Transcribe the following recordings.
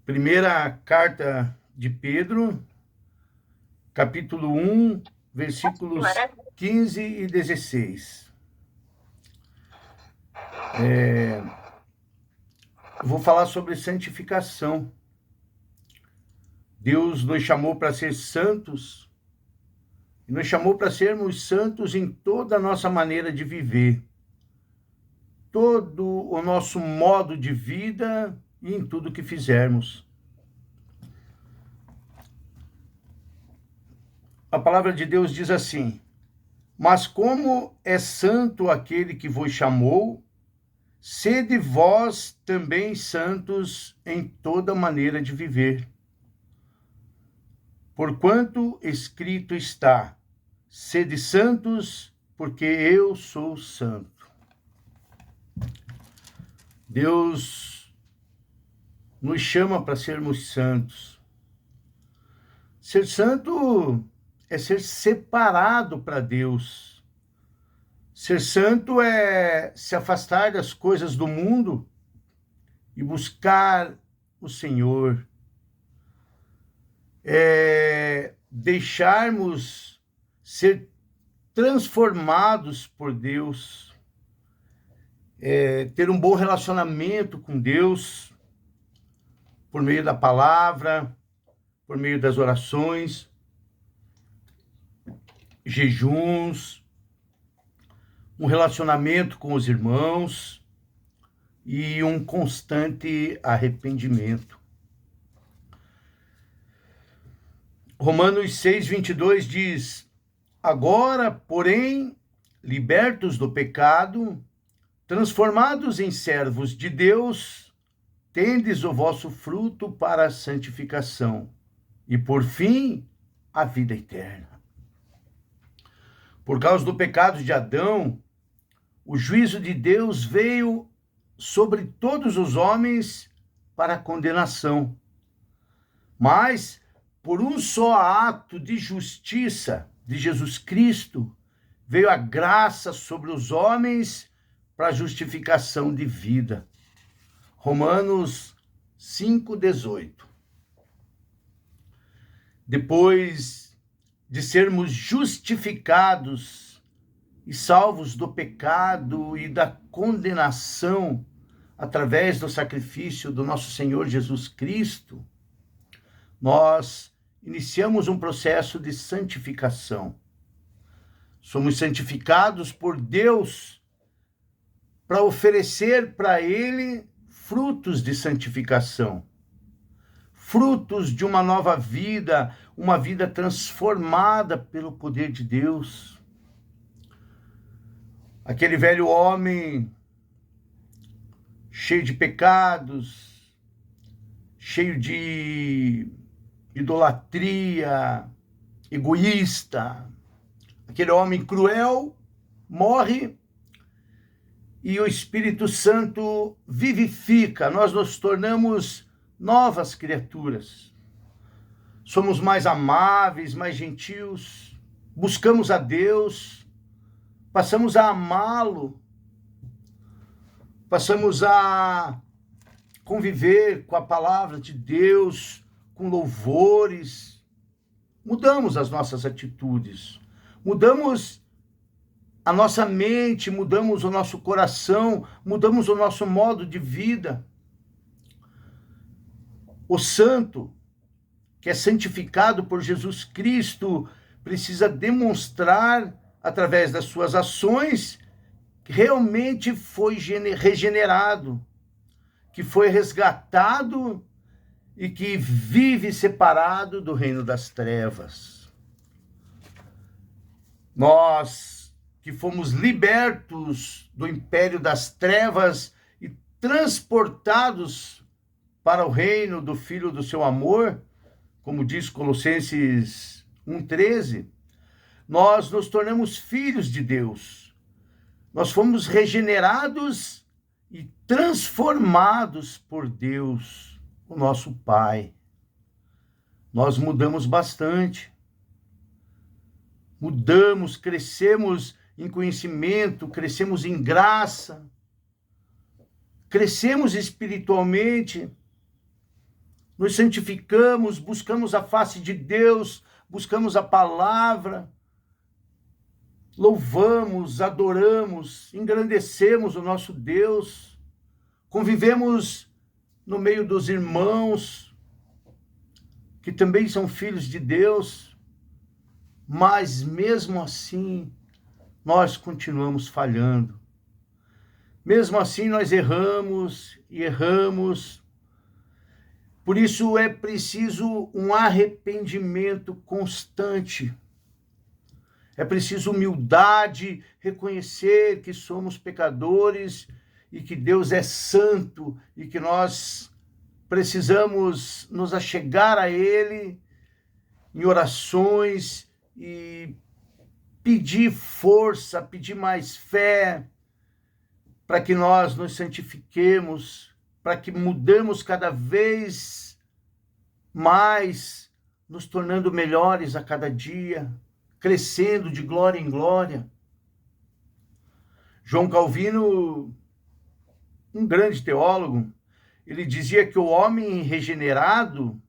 Primeira carta de Pedro, capítulo 1, versículos 15 e 16. Eu vou falar sobre santificação. Deus nos chamou para ser santos e nos chamou para sermos santos em toda a nossa maneira de viver, todo o nosso modo de vida e em tudo que fizermos. A palavra de Deus diz assim: mas como é santo aquele que vos chamou, sede vós também santos em toda maneira de viver. Porquanto escrito está: sede santos, porque eu sou santo. Deus nos chama para sermos santos. Ser santo é ser separado para Deus. Ser santo é se afastar das coisas do mundo e buscar o Senhor. É deixarmos ser transformados por Deus. É ter um bom relacionamento com Deus por meio da palavra, por meio das orações, jejuns, um relacionamento com os irmãos e um constante arrependimento. Romanos 6:22 diz: agora, porém, libertos do pecado, transformados em servos de Deus, tendes o vosso fruto para a santificação e, por fim, a vida eterna. Por causa do pecado de Adão, o juízo de Deus veio sobre todos os homens para a condenação. Mas, por um só ato de justiça de Jesus Cristo, veio a graça sobre os homens para a justificação de vida. Romanos 5:18. Depois de sermos justificados e salvos do pecado e da condenação através do sacrifício do nosso Senhor Jesus Cristo, nós iniciamos um processo de santificação. Somos santificados por Deus para oferecer para Ele frutos de santificação, frutos de uma nova vida, uma vida transformada pelo poder de Deus. Aquele velho homem cheio de pecados, cheio de idolatria, egoísta, aquele homem cruel morre e o Espírito Santo vivifica, nós nos tornamos novas criaturas. Somos mais amáveis, mais gentios, buscamos a Deus, passamos a amá-lo, passamos a conviver com a palavra de Deus, com louvores, mudamos as nossas atitudes, mudamos a nossa mente, mudamos o nosso coração, mudamos o nosso modo de vida. O santo, que é santificado por Jesus Cristo, precisa demonstrar, através das suas ações, que realmente foi regenerado, que foi resgatado e que vive separado do reino das trevas. Nós que fomos libertos do império das trevas e transportados para o reino do Filho do seu amor, como diz Colossenses 1:13, nós nos tornamos filhos de Deus. Nós fomos regenerados e transformados por Deus, o nosso Pai. Nós mudamos bastante. Mudamos, crescemos em conhecimento, crescemos em graça, crescemos espiritualmente, nos santificamos, buscamos a face de Deus, buscamos a palavra, louvamos, adoramos, engrandecemos o nosso Deus, convivemos no meio dos irmãos, que também são filhos de Deus, mas mesmo assim, nós continuamos falhando. Mesmo assim, nós erramos e erramos. Por isso é preciso um arrependimento constante. É preciso humildade, reconhecer que somos pecadores e que Deus é santo e que nós precisamos nos achegar a Ele em orações e pedir força, pedir mais fé, para que nós nos santifiquemos, para que mudemos cada vez mais, nos tornando melhores a cada dia, crescendo de glória em glória. João Calvino, um grande teólogo, ele dizia que o homem regenerado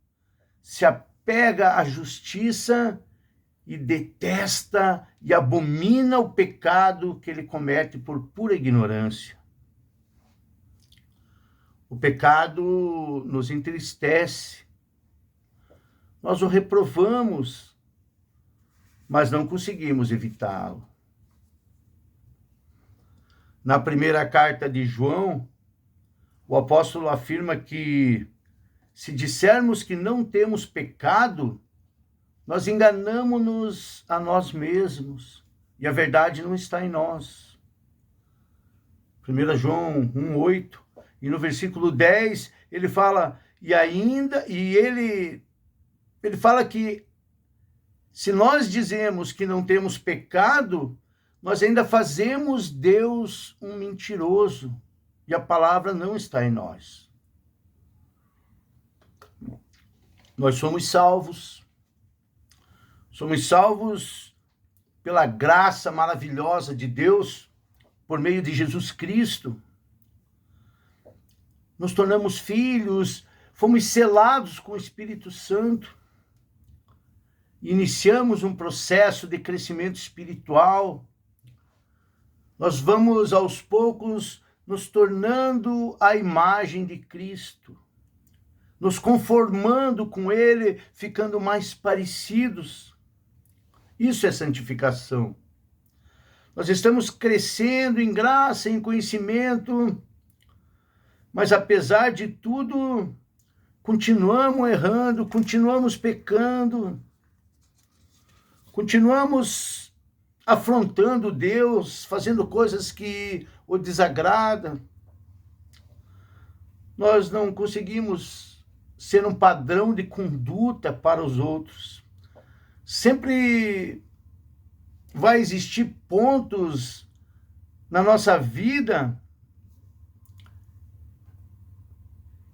se apega à justiça e detesta e abomina o pecado que ele comete por pura ignorância. O pecado nos entristece. Nós o reprovamos, mas não conseguimos evitá-lo. Na primeira carta de João, o apóstolo afirma que se dissermos que não temos pecado, nós enganamos-nos a nós mesmos e a verdade não está em nós. 1 João 1,8, e no versículo 10, ele fala, ele fala que se nós dizemos que não temos pecado, nós ainda fazemos Deus um mentiroso e a palavra não está em nós. Nós somos salvos pela graça maravilhosa de Deus, por meio de Jesus Cristo. Nos tornamos filhos, fomos selados com o Espírito Santo. Iniciamos um processo de crescimento espiritual. Nós vamos, aos poucos, nos tornando a imagem de Cristo, nos conformando com Ele, ficando mais parecidos. Isso é santificação. Nós estamos crescendo em graça, em conhecimento, mas apesar de tudo, continuamos errando, continuamos pecando, continuamos afrontando Deus, fazendo coisas que o desagradam. Nós não conseguimos ser um padrão de conduta para os outros. Sempre vai existir pontos na nossa vida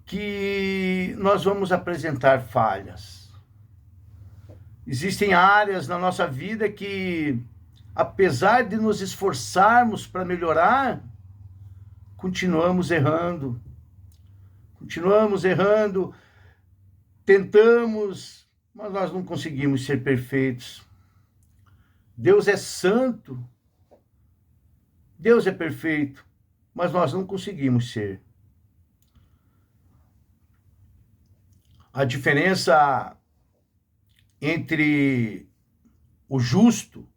que nós vamos apresentar falhas. Existem áreas na nossa vida que, apesar de nos esforçarmos para melhorar, continuamos errando, tentamos, mas nós não conseguimos ser perfeitos. Deus é santo, Deus é perfeito, mas nós não conseguimos ser. A diferença entre o justo,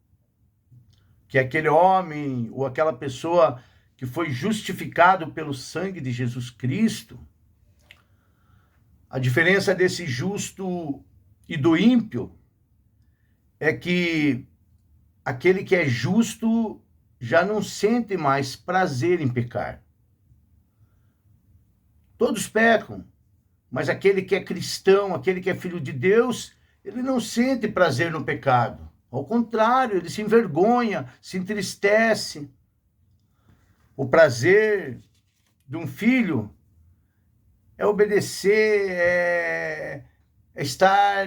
que é aquele homem ou aquela pessoa que foi justificado pelo sangue de Jesus Cristo, a diferença desse justo e do ímpio é que aquele que é justo já não sente mais prazer em pecar. Todos pecam, mas aquele que é cristão, aquele que é filho de Deus, ele não sente prazer no pecado. Ao contrário, ele se envergonha, se entristece. O prazer de um filho é obedecer, é estar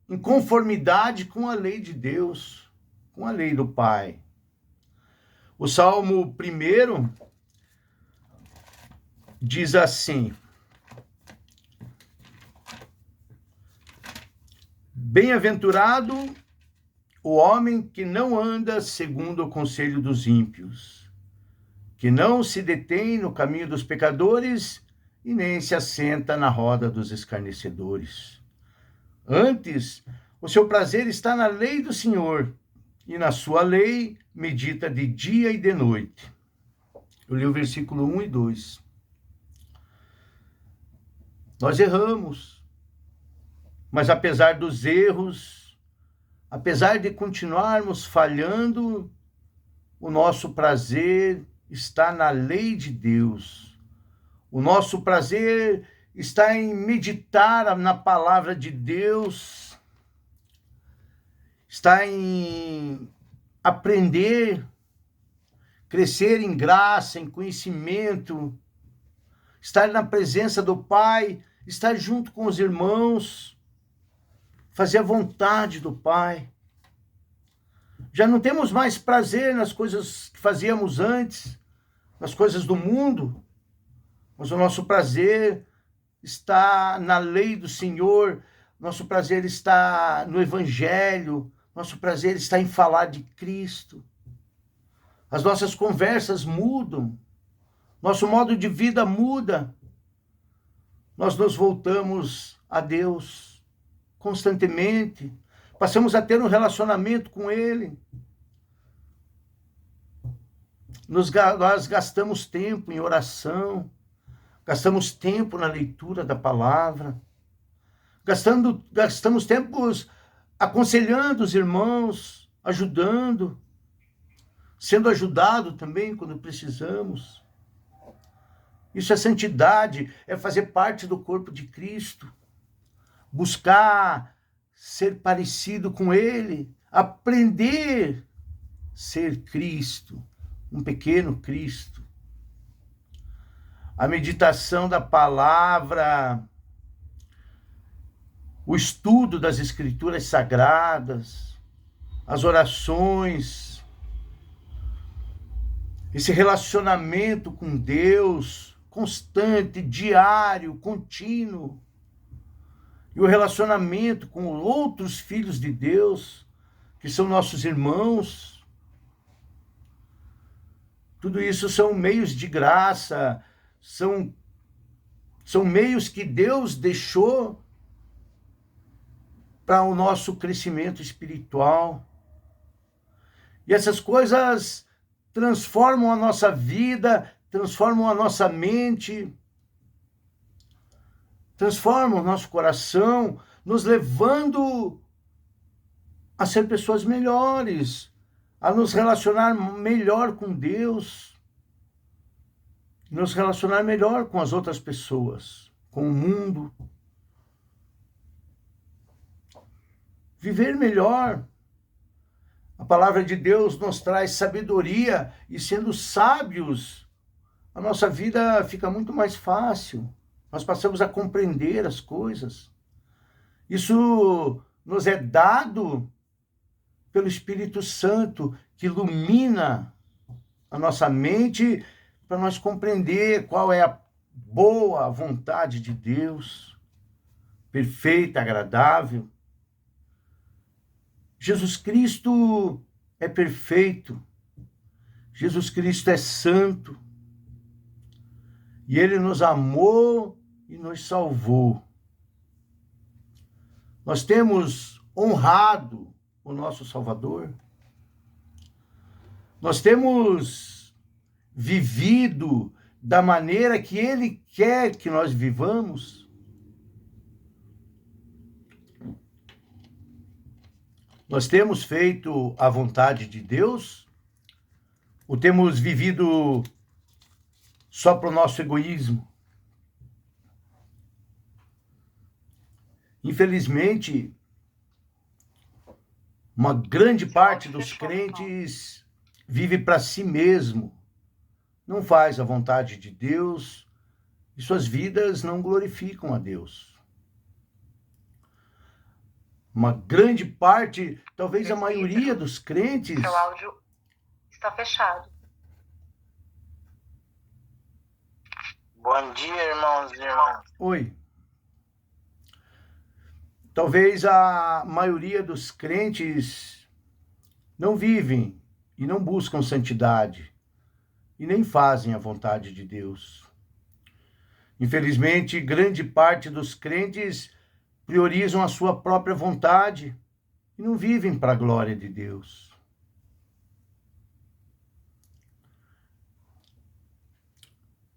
em conformidade com a lei de Deus, com a lei do Pai. O Salmo 1 diz assim: Bem-aventurado o homem que não anda segundo o conselho dos ímpios, que não se detém no caminho dos pecadores e nem se assenta na roda dos escarnecedores. Antes, o seu prazer está na lei do Senhor, e na sua lei medita de dia e de noite. Eu li o versículo 1 e 2. Nós erramos, mas apesar dos erros, apesar de continuarmos falhando, o nosso prazer está na lei de Deus. O nosso prazer está em meditar na palavra de Deus, está em aprender, crescer em graça, em conhecimento, estar na presença do Pai, estar junto com os irmãos, fazer a vontade do Pai. Já não temos mais prazer nas coisas que fazíamos antes, nas coisas do mundo, mas o nosso prazer está na lei do Senhor, nosso prazer está no Evangelho, nosso prazer está em falar de Cristo. As nossas conversas mudam, nosso modo de vida muda. Nós nos voltamos a Deus constantemente, passamos a ter um relacionamento com Ele. Nós gastamos tempo em oração, gastamos tempo na leitura da palavra, gastamos tempos aconselhando os irmãos, ajudando, sendo ajudado também quando precisamos. Isso é santidade, é fazer parte do corpo de Cristo, buscar ser parecido com Ele, aprender a ser Cristo, um pequeno Cristo. A meditação da palavra, o estudo das Escrituras Sagradas, as orações, esse relacionamento com Deus, constante, diário, contínuo, e o relacionamento com outros filhos de Deus, que são nossos irmãos. Tudo isso são meios de graça, são meios que Deus deixou para o nosso crescimento espiritual. E essas coisas transformam a nossa vida, transformam a nossa mente, transformam o nosso coração, nos levando a ser pessoas melhores, a nos relacionar melhor com Deus, nos relacionar melhor com as outras pessoas, com o mundo. Viver melhor. A palavra de Deus nos traz sabedoria, e sendo sábios, a nossa vida fica muito mais fácil. Nós passamos a compreender as coisas. Isso nos é dado pelo Espírito Santo, que ilumina a nossa mente para nós compreender qual é a boa vontade de Deus, perfeita, agradável. Jesus Cristo é perfeito, Jesus Cristo é santo, e Ele nos amou e nos salvou. Nós temos honrado o nosso Salvador, nós temos vivido da maneira que Ele quer que nós vivamos. Nós temos feito a vontade de Deus? Ou temos vivido só para o nosso egoísmo? Infelizmente, uma grande parte dos crentes vive para si mesmo, não faz a vontade de Deus e suas vidas não glorificam a Deus. Uma grande parte, talvez a maioria dos crentes... Seu áudio está fechado. Bom dia, irmãos e irmãs. Oi. Talvez a maioria dos crentes não vivem e não buscam santidade e nem fazem a vontade de Deus. Infelizmente, grande parte dos crentes priorizam a sua própria vontade e não vivem para a glória de Deus.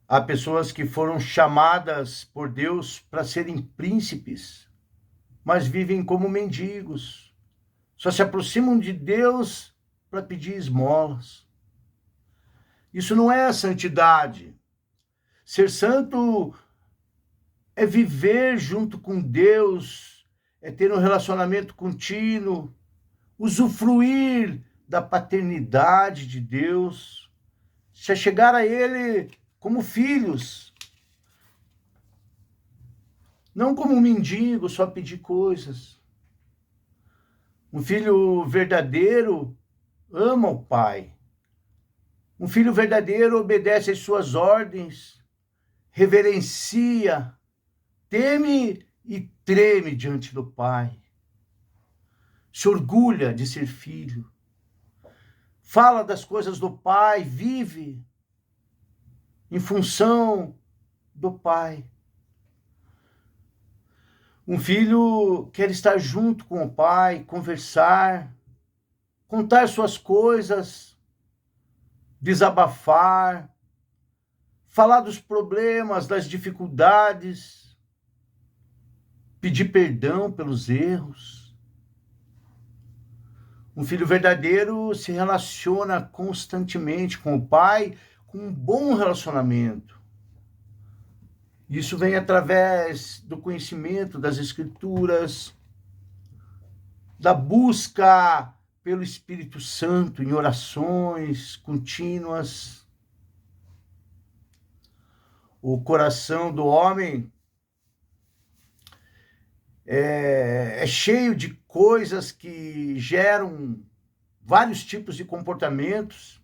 Há pessoas que foram chamadas por Deus para serem príncipes, mas vivem como mendigos. Só se aproximam de Deus para pedir esmolas. Isso não é a santidade. Ser santo é viver junto com Deus, é ter um relacionamento contínuo, usufruir da paternidade de Deus, se chegar a Ele como filhos, não como um mendigo, só pedir coisas. Um filho verdadeiro ama o pai. Um filho verdadeiro obedece às suas ordens, reverencia, teme e treme diante do pai. Se orgulha de ser filho. Fala das coisas do pai, vive em função do pai. Um filho quer estar junto com o pai, conversar, contar suas coisas, desabafar, falar dos problemas, das dificuldades, pedir perdão pelos erros. Um filho verdadeiro se relaciona constantemente com o pai, com um bom relacionamento. Isso vem através do conhecimento das Escrituras, da busca pelo Espírito Santo em orações contínuas. O coração do homem é cheio de coisas que geram vários tipos de comportamentos,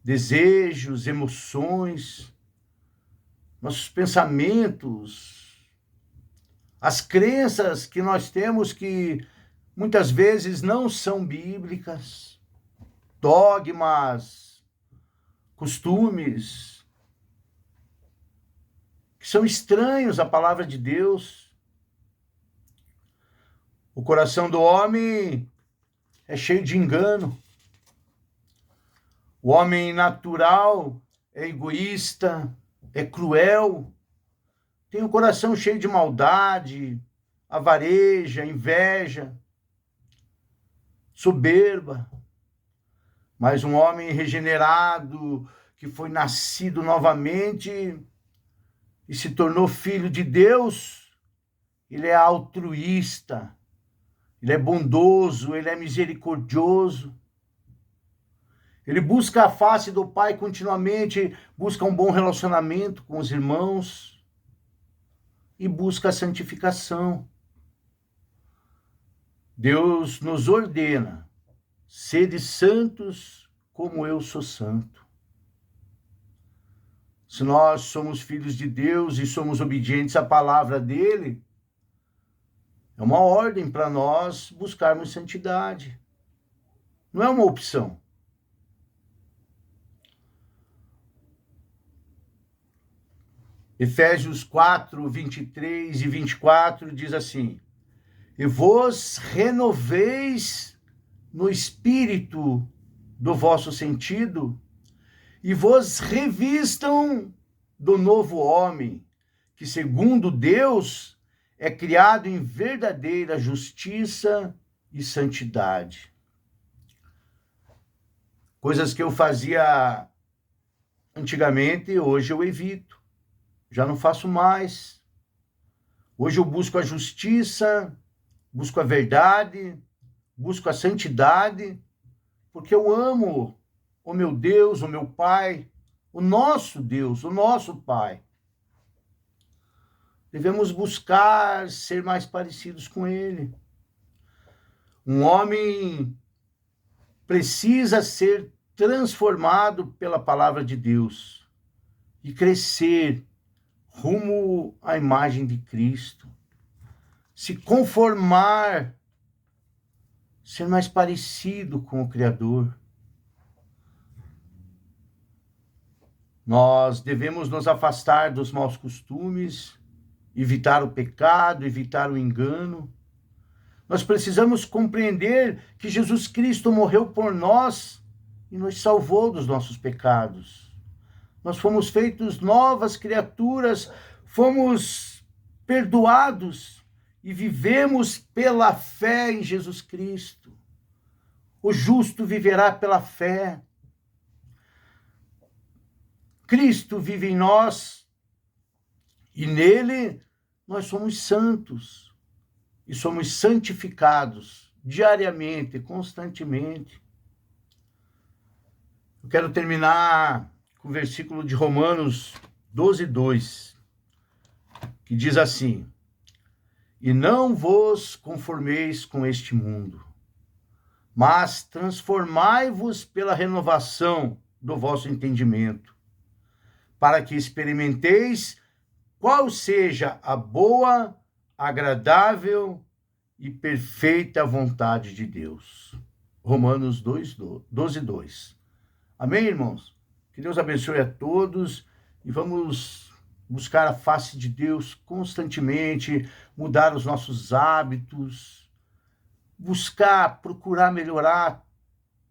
desejos, emoções, nossos pensamentos, as crenças que nós temos que muitas vezes não são bíblicas, dogmas, costumes, que são estranhos à palavra de Deus. O coração do homem é cheio de engano. O homem natural é egoísta, é cruel, tem o coração cheio de maldade, avareja, inveja, soberba. Mas um homem regenerado, que foi nascido novamente e se tornou filho de Deus, ele é altruísta, ele é bondoso, ele é misericordioso. Ele busca a face do Pai continuamente, busca um bom relacionamento com os irmãos e busca a santificação. Deus nos ordena, sede santos como eu sou santo. Se nós somos filhos de Deus e somos obedientes à palavra dele, é uma ordem para nós buscarmos santidade. Não é uma opção. Efésios 4, 23 e 24 diz assim: e vos renoveis no espírito do vosso sentido, e vos revistam do novo homem, que segundo Deus é criado em verdadeira justiça e santidade. Coisas que eu fazia antigamente, hoje eu evito. Já não faço mais. Hoje eu busco a justiça, busco a verdade, busco a santidade, porque eu amo o meu Deus, o meu Pai, o nosso Deus, o nosso Pai. Devemos buscar ser mais parecidos com Ele. Um homem precisa ser transformado pela palavra de Deus e crescer rumo à imagem de Cristo. se conformar, ser mais parecido com o Criador. Nós devemos nos afastar dos maus costumes, evitar o pecado, evitar o engano. Nós precisamos compreender que Jesus Cristo morreu por nós e nos salvou dos nossos pecados. Nós fomos feitos novas criaturas, fomos perdoados e vivemos pela fé em Jesus Cristo. O justo viverá pela fé. Cristo vive em nós e nele nós somos santos e somos santificados diariamente, constantemente. Eu quero terminar com o versículo de Romanos 12:2, que diz assim: e não vos conformeis com este mundo, mas transformai-vos pela renovação do vosso entendimento, para que experimenteis qual seja a boa, agradável e perfeita vontade de Deus. Romanos 12:2. Amém, irmãos? Que Deus abençoe a todos e vamos buscar a face de Deus constantemente, mudar os nossos hábitos, procurar melhorar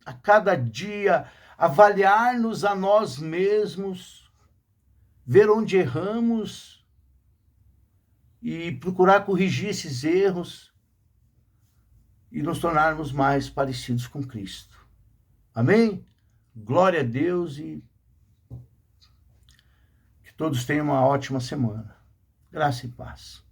a cada dia, avaliar-nos a nós mesmos, ver onde erramos e procurar corrigir esses erros e nos tornarmos mais parecidos com Cristo. Amém? Glória a Deus e que todos tenham uma ótima semana. Graça e paz.